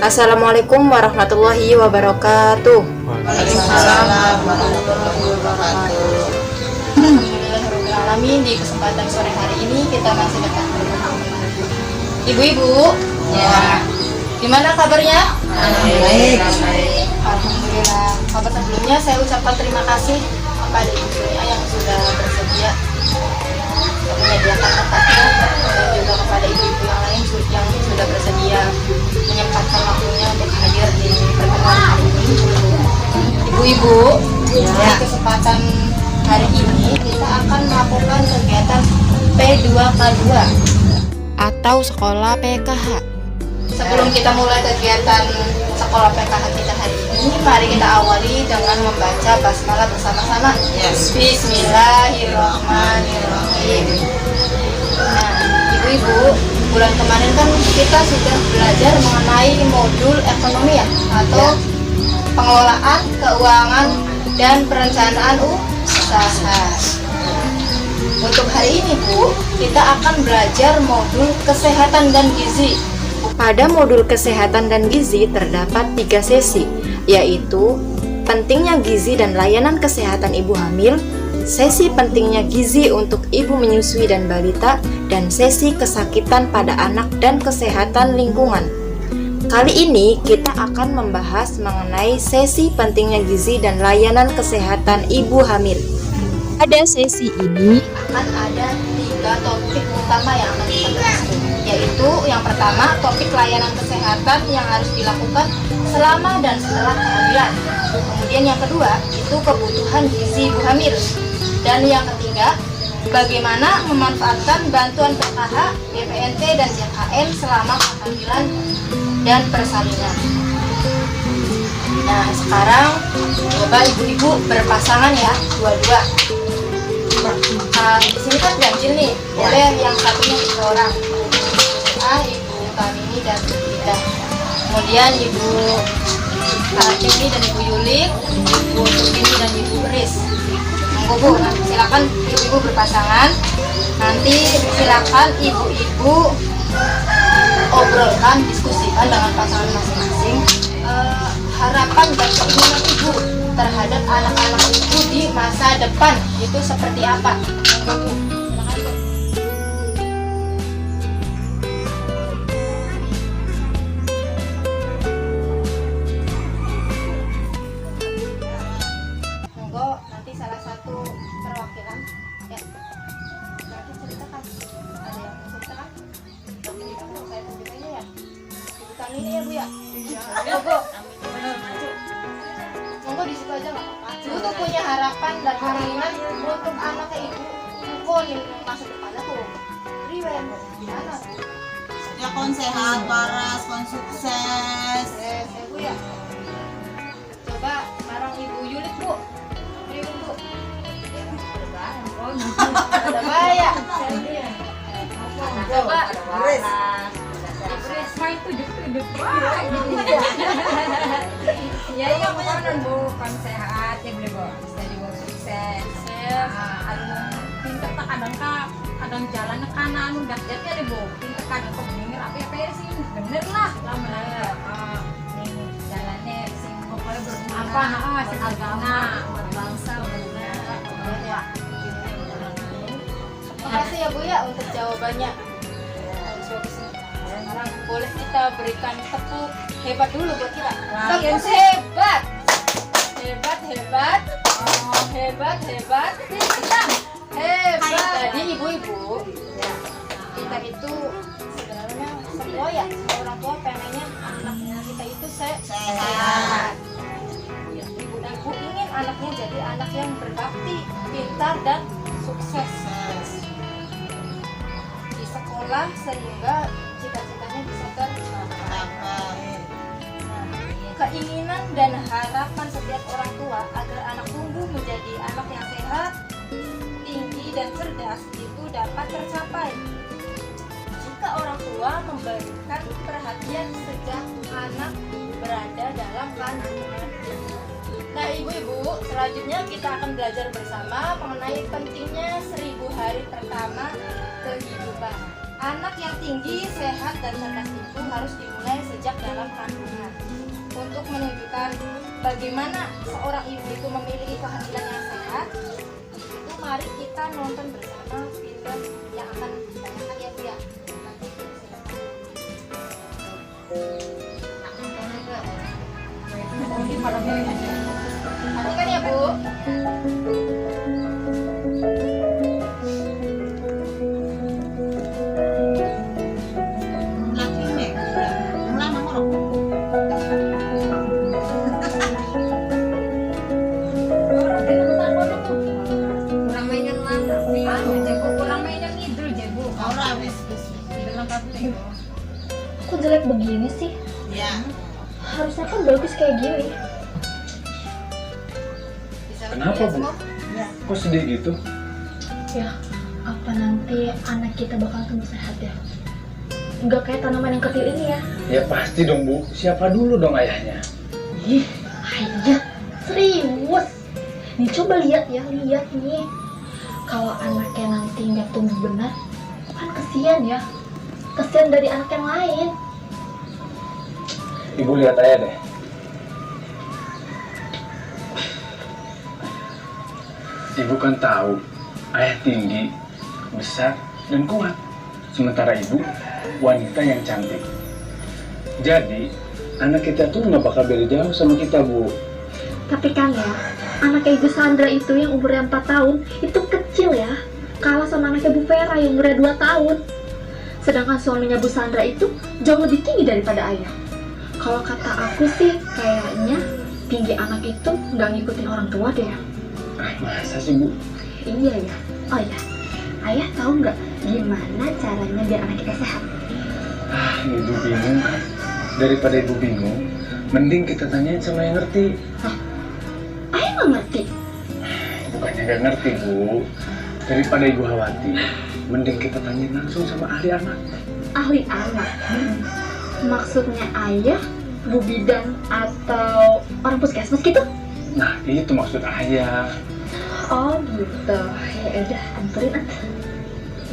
Assalamualaikum warahmatullahi wabarakatuh. Waalaikumsalam warahmatullahi wabarakatuh. Alhamdulillahirrahmanirrahim. Di kesempatan sore hari ini kita masih dekat ibu-ibu. Ya. Gimana kabarnya? Baik. Alhamdulillah. Kabar sebelumnya saya ucapkan terima kasih kepada ibunya yang sudah bersedia menyediakan tempatnya, dan juga kepada ibu-ibu yang lain yang sudah bersedia menyempatkan waktunya untuk hadir di pertemuan hari ini. Ibu-ibu, di kesempatan hari ini kita akan melakukan kegiatan P2K2 atau sekolah PKH. Sebelum kita mulai kegiatan sekolah PKH kita hari ini, mari kita awali dengan membaca basmalah bersama-sama. Yes. Bismillahirrahmanirrahim. Nah, ibu-ibu, bulan kemarin kan kita sudah belajar mengenai modul ekonomi ya, atau pengelolaan keuangan dan perencanaan usaha. Untuk hari ini Bu, kita akan belajar modul kesehatan dan gizi. Pada modul kesehatan dan gizi terdapat 3 sesi, yaitu pentingnya gizi dan layanan kesehatan ibu hamil, sesi pentingnya gizi untuk ibu menyusui dan balita, dan sesi kesakitan pada anak dan kesehatan lingkungan. Kali ini kita akan membahas mengenai sesi pentingnya gizi dan layanan kesehatan ibu hamil. Pada sesi ini akan ada 3 topik utama yang akan kita bahas, yaitu yang pertama topik layanan kesehatan yang harus dilakukan selama dan setelah kehamilan. Kemudian yang kedua itu kebutuhan gizi ibu hamil. Dan yang ketiga, bagaimana memanfaatkan bantuan PKH, BPNT, dan JKN selama kehamilan dan persalinan. Nah, sekarang coba ibu-ibu berpasangan ya, dua-dua. Di sini kan ganjil nih, boleh yang satunya 3 orang. Ibu Kamini dan Ida. Kemudian Ibu Kartini dan Ibu Yulik, Ibu Sukini dan Ibu Riz. Bu, nanti silakan ibu-ibu berpasangan. Nanti silakan ibu-ibu obrolkan, diskusikan dengan pasangan masing-masing harapan dan keinginan ibu terhadap anak-anak ibu di masa depan itu seperti apa. Nanti salah satu perwakilan ya nanti ceritakan, ada yang mau ceritakan, saya tunjuk aja ya, Ibu Kami ini ya Bu ya, monggo monggo di situ aja nggak apa-apa. Ibu tuh punya harapan dan keinginan untuk anaknya ibu nih masa depannya tuh riwen gimana Ya kon sehat, waras, kon sukses. Bu ya. Coba bareng Ibu Yulik Bu. Bu. Ada bahaya. Coba. Main tujuh. Ya pokoknya Bu, kan sehat ya boleh Bu. Bisa dibawa sukses. Pinter tak kadang jalan ke kanan udah jatnya deh Bu. Pinter kadang kok bener apa sih bener lah. Jalannya sing pokoknya berguna sing agama buat bangsa bener. Makasih ya Bu ya untuk jawabannya. Sekarang boleh kita berikan tepuk hebat dulu buat kita. Tepuk hebat. Hebat. Hebat. Jadi ibu-ibu, ya, kita itu sebenarnya semua orang tua pengennya anaknya kita itu sehat. Ibu ingin anaknya jadi anak yang berbakti, pintar dan sukses di sekolah sehingga cita-citanya bisa tercapai. Keinginan dan harapan setiap orang tua agar anak tumbuh menjadi anak yang sehat, tinggi dan cerdas itu dapat tercapai jika orang tua memberikan perhatian sejak anak berada dalam kandungan. Nah ibu-ibu, selanjutnya kita akan belajar bersama mengenai pentingnya 1000 hari pertama kehidupan. Anak yang tinggi, sehat, dan cerdas itu harus dimulai sejak dalam kandungan. Untuk menunjukkan bagaimana seorang ibu itu memiliki kehamilan yang sehat, itu mari kita nonton bersama film yang akan ditayangkan ya Bu ya. Nanti perhatikan ya Bu. Laki nih. Mulai nomor. Kurang mainan mana? Jebu kurang mainan ngidul jebu. Ora wis. Bilang kabeh. Kok jelek begini sih? Ya. Harusnya kan bagus kayak gini. Kenapa, Bu? Kok sedih gitu? Ya, apa nanti anak kita bakal tumbuh sehat ya? Nggak kayak tanaman yang kecil ini ya? Ya pasti dong, Bu. Siapa dulu dong ayahnya? Ih, ayah, serius. Nih coba lihat ya, lihat nih. Kalau anaknya nanti nggak tumbuh benar, kan kesian ya. Kesian dari anak yang lain. Ibu lihat ayah deh. Ibu kan tahu, ayah tinggi, besar, dan kuat. Sementara ibu, wanita yang cantik. Jadi, anak kita tuh nggak bakal beda jauh sama kita, Bu. Tapi kan ya, anaknya Ibu Sandra itu yang umurnya 4 tahun, itu kecil ya. Kalah sama anaknya Bu Vera yang umurnya 2 tahun. Sedangkan suaminya Bu Sandra itu jauh lebih tinggi daripada ayah. Kalau kata aku sih, kayaknya tinggi anak itu nggak ngikutin orang tua deh ya. Masa sih, Bu? Iya ya. Oh ya, ayah tahu nggak gimana caranya biar anak kita sehat? Ibu bingung kan? Daripada ibu bingung, mending kita tanyain sama yang ngerti. Ayah nggak ngerti. Bukannya nggak ngerti, Bu. Daripada ibu khawatir, mending kita tanyain langsung sama ahli anak. Ahli anak. Maksudnya ayah, bu bidan, atau orang puskesmas gitu? Nah, itu maksud ayah. Oh gitu. Ya udah, anterin aja.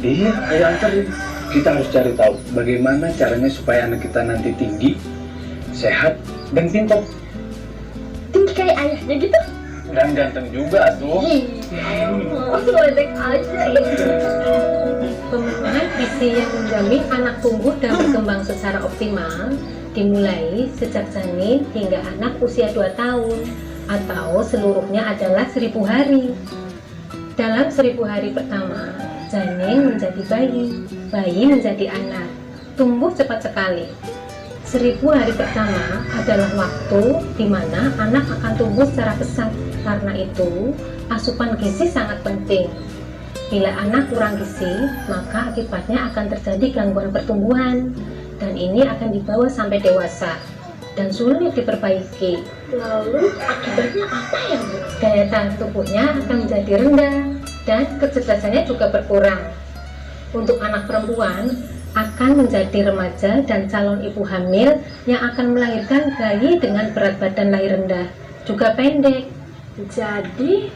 Iya, ayo anterin. Kita harus cari tahu bagaimana caranya supaya anak kita nanti tinggi, sehat, dan pintar. Tinggi kayak ayahnya gitu? Dan ganteng juga tuh. Ledek aja ya. Pemenuhan gizi yang menjamin anak tumbuh dan berkembang secara optimal dimulai sejak janin hingga anak usia 2 tahun atau seluruhnya adalah 1000 hari. Dalam 1000 hari pertama, janin menjadi bayi, bayi menjadi anak, tumbuh cepat sekali. 1000 hari pertama adalah waktu di mana anak akan tumbuh secara pesat. Karena itu, asupan gizi sangat penting. Bila anak kurang gizi, maka akibatnya akan terjadi gangguan pertumbuhan, dan ini akan dibawa sampai dewasa dan sulit diperbaiki. Lalu akibatnya apa ya Bu? Daya tahan tubuhnya akan menjadi rendah dan kecerdasannya juga berkurang. Untuk anak perempuan, akan menjadi remaja dan calon ibu hamil yang akan melahirkan bayi dengan berat badan lahir rendah, juga pendek. Jadi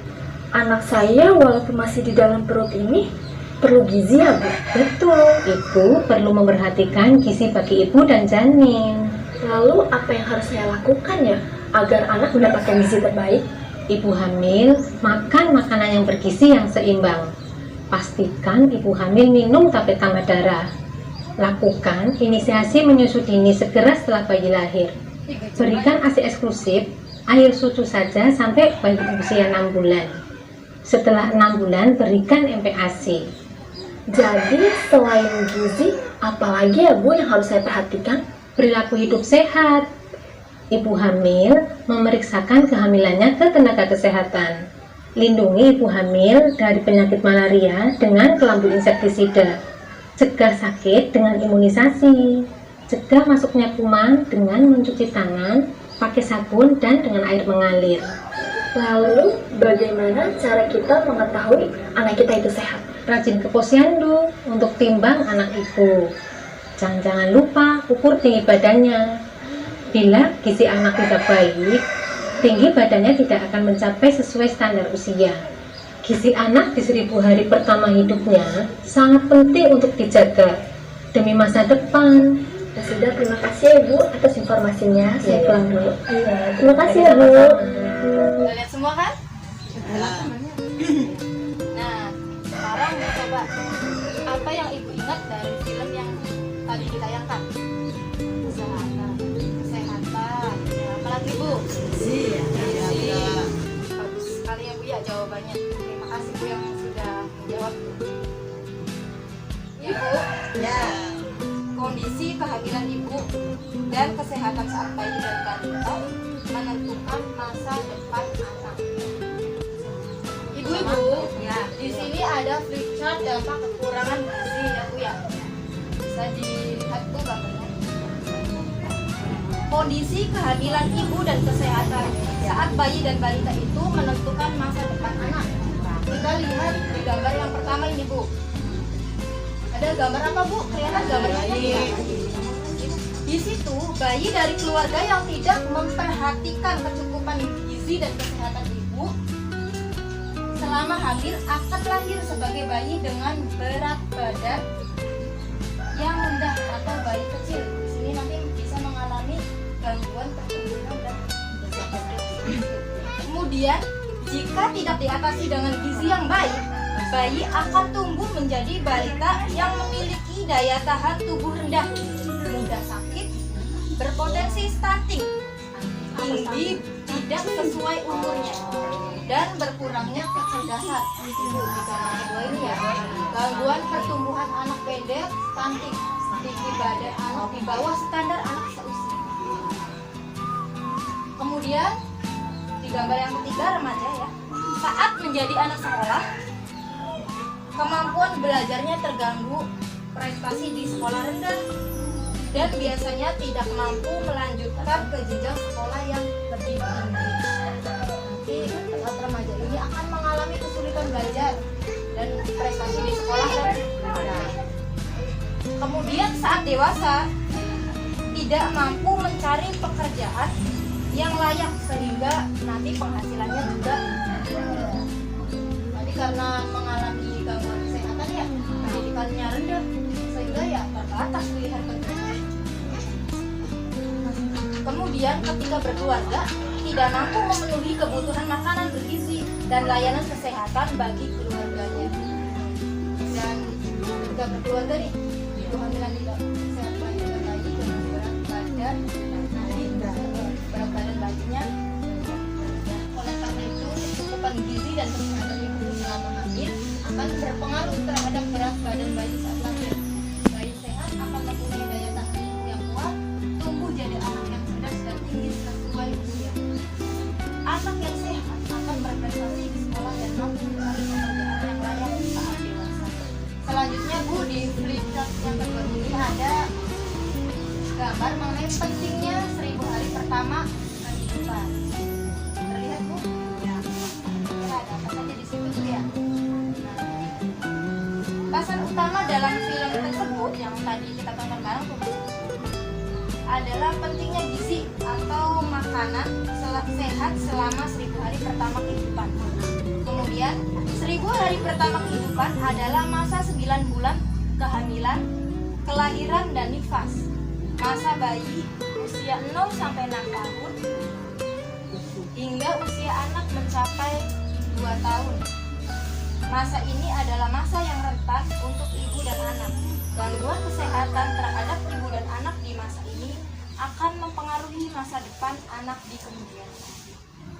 anak saya walaupun masih di dalam perut ini perlu gizi ya Bu? Betul, ibu perlu memperhatikan gizi bagi ibu dan janin. Lalu apa yang harus saya lakukan ya agar anak mendapatkan gizi terbaik? Ibu hamil makan makanan yang bergizi yang seimbang. Pastikan ibu hamil minum tablet tambah darah. Lakukan inisiasi menyusui dini segera setelah bayi lahir. Berikan ASI eksklusif, air susu saja sampai bayi usia 6 bulan. Setelah 6 bulan berikan MPASI. Jadi selain gizi, apalagi ya Bu yang harus saya perhatikan? Perilaku hidup sehat. Ibu hamil memeriksakan kehamilannya ke tenaga kesehatan. Lindungi ibu hamil dari penyakit malaria dengan kelambu insektisida. Cegah sakit dengan imunisasi. Cegah masuknya kuman dengan mencuci tangan, pakai sabun dan dengan air mengalir. Lalu bagaimana cara kita mengetahui anak kita itu sehat? Rajin ke posyandu untuk timbang anak ibu. Jangan lupa ukur tinggi badannya. Bila gizi anak tidak baik, tinggi badannya tidak akan mencapai sesuai standar usia. Gizi anak di 1000 hari pertama hidupnya sangat penting untuk dijaga. demi masa depan. Ya sudah, terima kasih ya Bu atas informasinya. Saya pulang dulu. Iya, terima kasih ya Bu. Udah lihat semua kan? Nah, sekarang coba apa yang ibu ingat dari film yang tadi ditayangkan? Kesehatan. Ya, apa lagi Bu? Gizi. Bagus sekali ya Bu ya jawabannya. Terima kasih Bu yang sudah menjawab. Ibu, kondisi kehamilan ibu dan kesehatan saat bayi dan balita menentukan masa depan anak. Ibu-ibu, di sini ada flip chart dampak kekurangan gizi ya Bu ya. Bisa dilihat tuh gambarnya. Kondisi kehamilan ibu dan kesehatan saat bayi dan balita itu menentukan masa depan anak. Kita lihat di gambar yang pertama ini Bu. Ada gambar apa Bu? Kelihatan gambarnya? Di situ bayi dari keluarga yang tidak memperhatikan kecukupan gizi dan kesehatan ibu selama hamil akan lahir sebagai bayi dengan berat badan yang rendah atau bayi kecil. Di sini nanti bisa mengalami gangguan pertumbuhan dan kesehatan. Kemudian jika tidak diatasi dengan gizi yang baik, bayi akan tumbuh menjadi balita yang memiliki daya tahan tubuh rendah, mudah sakit, berpotensi stunting, tinggi tidak sesuai umurnya, dan berkurangnya kecerdasan. Di gambar kedua ini ya, gangguan pertumbuhan anak pendek, stunting, tinggi badan anak di bawah standar anak seusia. Kemudian di gambar yang ketiga remaja ya, saat menjadi anak sekolah, kemampuan belajarnya terganggu, prestasi di sekolah rendah, dan biasanya tidak mampu melanjutkan ke jenjang sekolah yang lebih tinggi. Nanti saat remaja ini akan mengalami kesulitan belajar dan prestasi di sekolah rendah. Kemudian saat dewasa tidak mampu mencari pekerjaan yang layak sehingga nanti penghasilannya juga nanti karena mengalami gangguan kesehatan ya pendidikannya rendah sehingga ya terbatas pilihan pekerjaan. Kemudian ketika berkeluarga tidak mampu memenuhi kebutuhan makanan bergizi dan layanan kesehatan bagi keluarganya. Dan ketika berkeluarga nih kehamilan tidak sehat bayi dan bayi dengan berat badan bayinya. Oleh karena itu kecukupan gizi dan kesehatan ibu selama hamil akan berpengaruh terhadap berat badan bayi saat lahir. Bayi sehat akan mempunyai daya tahan tubuh yang kuat, tumbuh jadi anak yang cerdas dan tinggi sesuai usia. Anak yang sehat akan berprestasi di sekolah dan mampu mencari pekerjaan yang layak saat dewasa. Selanjutnya Bu, di flip chart yang kedua ini ada gambar mengenai pentingnya 1000 hari pertama kehidupan. Terlihat Bu? Ya. Ada apa saja di situ Bu ya? Pesan utama dalam film tersebut yang tadi kita tonton bareng tuh adalah pentingnya gizi atau makanan sehat selama 1000 hari pertama kehidupan. Kemudian 1000 hari pertama kehidupan adalah masa 9 bulan kehamilan, kelahiran dan nifas. Masa bayi usia 0 sampai 6 tahun hingga usia anak mencapai 2 tahun. Masa ini adalah masa yang rentan untuk ibu dan anak. Gangguan kesehatan terhadap ibu dan anak di masa ini akan mempengaruhi masa depan anak di kemudian.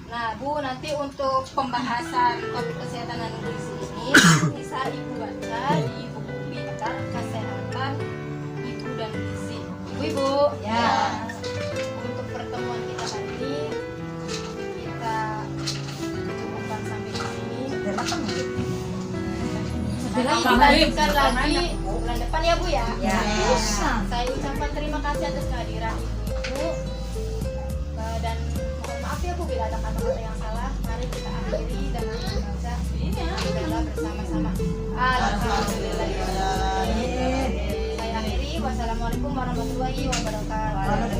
Nah Bu, nanti untuk pembahasan topik kesehatan dan gizi ini bisa Ibu baca di buku pintar kesehatan ibu dan gizi. Ibu, ya. Untuk pertemuan kita hari ini kita cukupkan sampai di sini. Nanti dilanjutkan lagi bulan depan ya Bu ya. Ya. Saya ucapkan terima kasih atas kehadiran Ibu. Dan mohon maaf ya Bu bila ada kata-kata yang salah. Mari kita akhiri dengan membaca doa bersama-sama. Alhamdulillah. Saya akhiri. Wassalamualaikum warahmatullahi wabarakatuh.